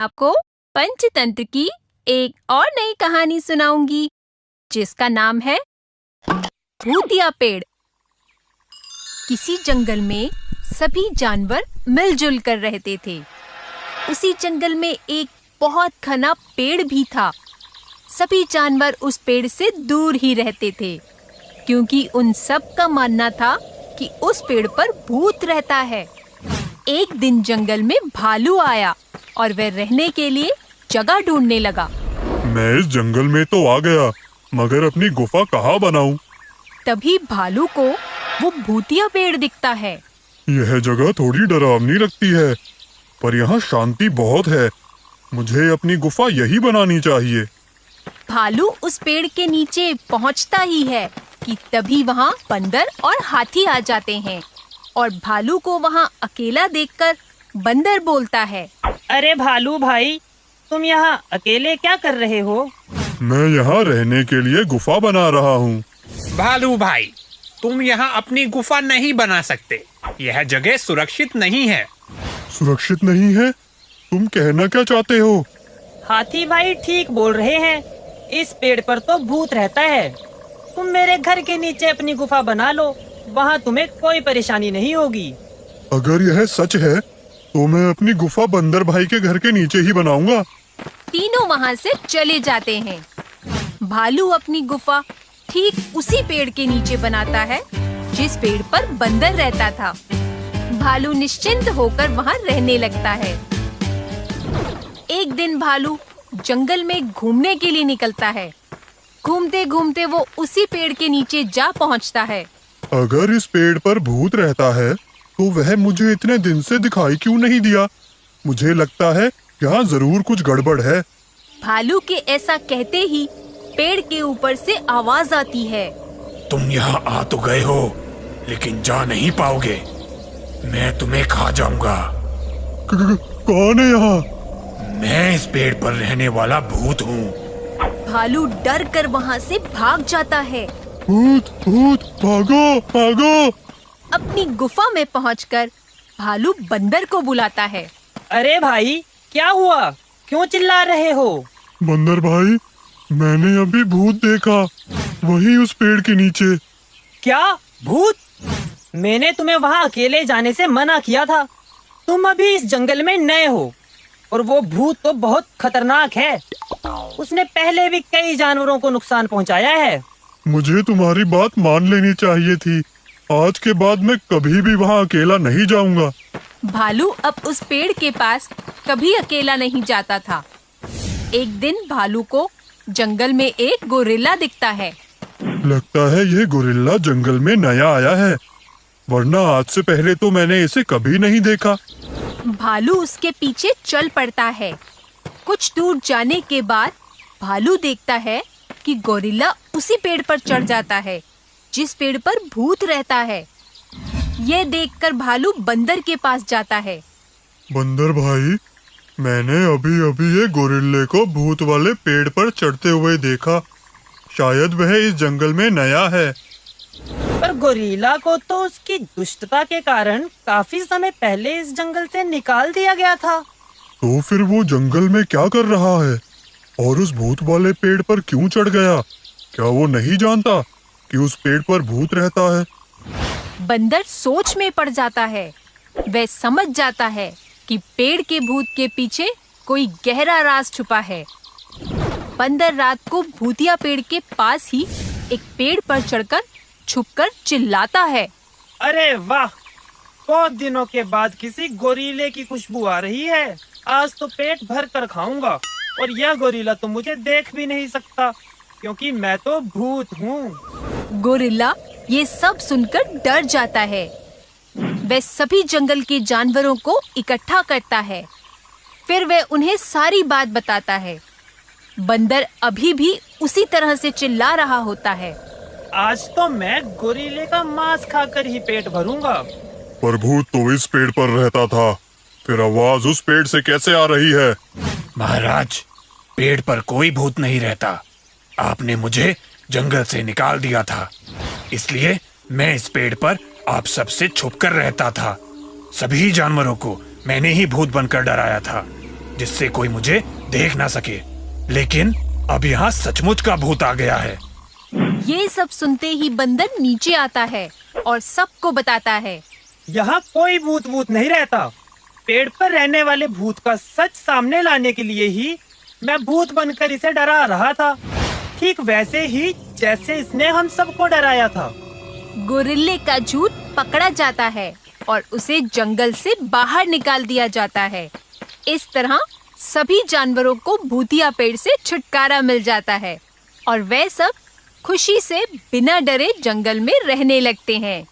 आपको पंचतंत्र की एक और नई कहानी सुनाऊंगी जिसका नाम है भूतिया पेड़। किसी जंगल में सभी जानवर मिलजुल कर रहते थे। उसी जंगल में एक बहुत घना पेड़ भी था। सभी जानवर उस पेड़ से दूर ही रहते थे क्योंकि उन सब का मानना था कि उस पेड़ पर भूत रहता है। एक दिन जंगल में भालू आया और वह रहने के लिए जगह ढूंढने लगा। मैं इस जंगल में तो आ गया, मगर अपनी गुफा कहाँ बनाऊं? तभी भालू को वो भूतिया पेड़ दिखता है। यह जगह थोड़ी डरावनी लगती है, पर यहाँ शांति बहुत है। मुझे अपनी गुफा यही बनानी चाहिए। भालू उस पेड़ के नीचे पहुँचता ही है कि तभी वहाँ बंदर और हाथी आ जाते हैं और भालू को वहाँ अकेला देखकर बंदर बोलता है, अरे भालू भाई, तुम यहाँ अकेले क्या कर रहे हो? मैं यहाँ रहने के लिए गुफा बना रहा हूँ। भालू भाई, तुम यहाँ अपनी गुफा नहीं बना सकते। यह जगह सुरक्षित नहीं है। सुरक्षित नहीं है? तुम कहना क्या चाहते हो? हाथी भाई ठीक बोल रहे हैं। इस पेड़ पर तो भूत रहता है। तुम मेरे घर के नीचे अपनी गुफा बना लो, वहाँ तुम्हें कोई परेशानी नहीं होगी। अगर यह सच है तो मैं अपनी गुफा बंदर भाई के घर के नीचे ही बनाऊंगा। तीनों वहाँ से चले जाते हैं। भालू अपनी गुफा ठीक उसी पेड़ के नीचे बनाता है जिस पेड़ पर बंदर रहता था। भालू निश्चिंत होकर वहाँ रहने लगता है। एक दिन भालू जंगल में घूमने के लिए निकलता है। घूमते घूमते वो उसी पेड़ के नीचे जा पहुँचता है। अगर इस पेड़ पर भूत रहता है तो वह मुझे इतने दिन से दिखाई क्यों नहीं दिया? मुझे लगता है यहाँ जरूर कुछ गड़बड़ है। भालू के ऐसा कहते ही पेड़ के ऊपर से आवाज आती है, तुम यहाँ आ तो गए हो, लेकिन जा नहीं पाओगे। मैं तुम्हें खा जाऊंगा। कौन है यहाँ? मैं इस पेड़ पर रहने वाला भूत हूँ। भालू डर कर वहाँ से भाग जाता है। भूत भूत, भागो भागो। अपनी गुफा में पहुंचकर भालू बंदर को बुलाता है। अरे भाई, क्या हुआ? क्यों चिल्ला रहे हो? बंदर भाई, मैंने अभी भूत देखा, वही उस पेड़ के नीचे। क्या भूत? मैंने तुम्हें वहाँ अकेले जाने से मना किया था। तुम अभी इस जंगल में नए हो और वो भूत तो बहुत खतरनाक है। उसने पहले भी कई जानवरों को नुकसान पहुँचाया है। मुझे तुम्हारी बात मान लेनी चाहिए थी। आज के बाद मैं कभी भी वहाँ अकेला नहीं जाऊंगा। भालू अब उस पेड़ के पास कभी अकेला नहीं जाता था। एक दिन भालू को जंगल में एक गोरिल्ला दिखता है। लगता है यह गोरिल्ला जंगल में नया आया है, वरना आज से पहले तो मैंने इसे कभी नहीं देखा। भालू उसके पीछे चल पड़ता है। कुछ दूर जाने के बाद भालू देखता है कि गोरिल्ला उसी पेड़ पर चढ़ जाता है जिस पेड़ पर भूत रहता है। ये देखकर भालू बंदर के पास जाता है। बंदर भाई, मैंने अभी अभी ये गोरिल्ले को भूत वाले पेड़ पर चढ़ते हुए देखा। शायद वह इस जंगल में नया है। पर गोरिल्ला को तो उसकी दुष्टता के कारण काफी समय पहले इस जंगल से निकाल दिया गया था। तो फिर वो जंगल में क्या कर रहा है और उस भूत वाले पेड़ पर क्यों चढ़ गया? क्या वो नहीं जानता कि उस पेड़ पर भूत रहता है? बंदर सोच में पड़ जाता है। वह समझ जाता है कि पेड़ के भूत के पीछे कोई गहरा राज छुपा है। बंदर रात को भूतिया पेड़ के पास ही एक पेड़ पर चढ़कर छुपकर चिल्लाता है, अरे वाह, बहुत दिनों के बाद किसी गोरीले की खुशबू आ रही है। आज तो पेट भर कर खाऊंगा और यह गोरिल्ला तो मुझे देख भी नहीं सकता क्योंकि मैं तो भूत हूँ। गोरिल्ला ये सब सुनकर डर जाता है। वह सभी जंगल के जानवरों को इकट्ठा करता है। फिर वह उन्हें सारी बात बताता है। बंदर अभी भी उसी तरह से चिल्ला रहा होता है, आज तो मैं गोरिल्ले का मांस खाकर ही पेट भरूंगा। पर भूत तो इस पेड़ पर रहता था, फिर आवाज उस पेड़ से कैसे आ रही है? महाराज, पेड़ पर कोई भूत नहीं रहता। आपने मुझे जंगल से निकाल दिया था, इसलिए मैं इस पेड़ पर आप सबसे छुपकर रहता था। सभी जानवरों को मैंने ही भूत बनकर डराया था। जिससे कोई मुझे देख ना सके। लेकिन अब यहाँ सचमुच का भूत आ गया है। ये सब सुनते ही बंदर नीचे आता है और सबको बताता है। यहाँ कोई भूत नहीं रहता। पेड़ पर रहने वाले भूत का सच सामने लाने के लिए ही मैं भूत बनकर इसे डरा रहा था, ठीक वैसे ही जैसे इसने हम सबको डराया था। गोरिल्ले का झूठ पकड़ा जाता है और उसे जंगल से बाहर निकाल दिया जाता है। इस तरह सभी जानवरों को भूतिया पेड़ से छुटकारा मिल जाता है और वे सब खुशी से बिना डरे जंगल में रहने लगते हैं।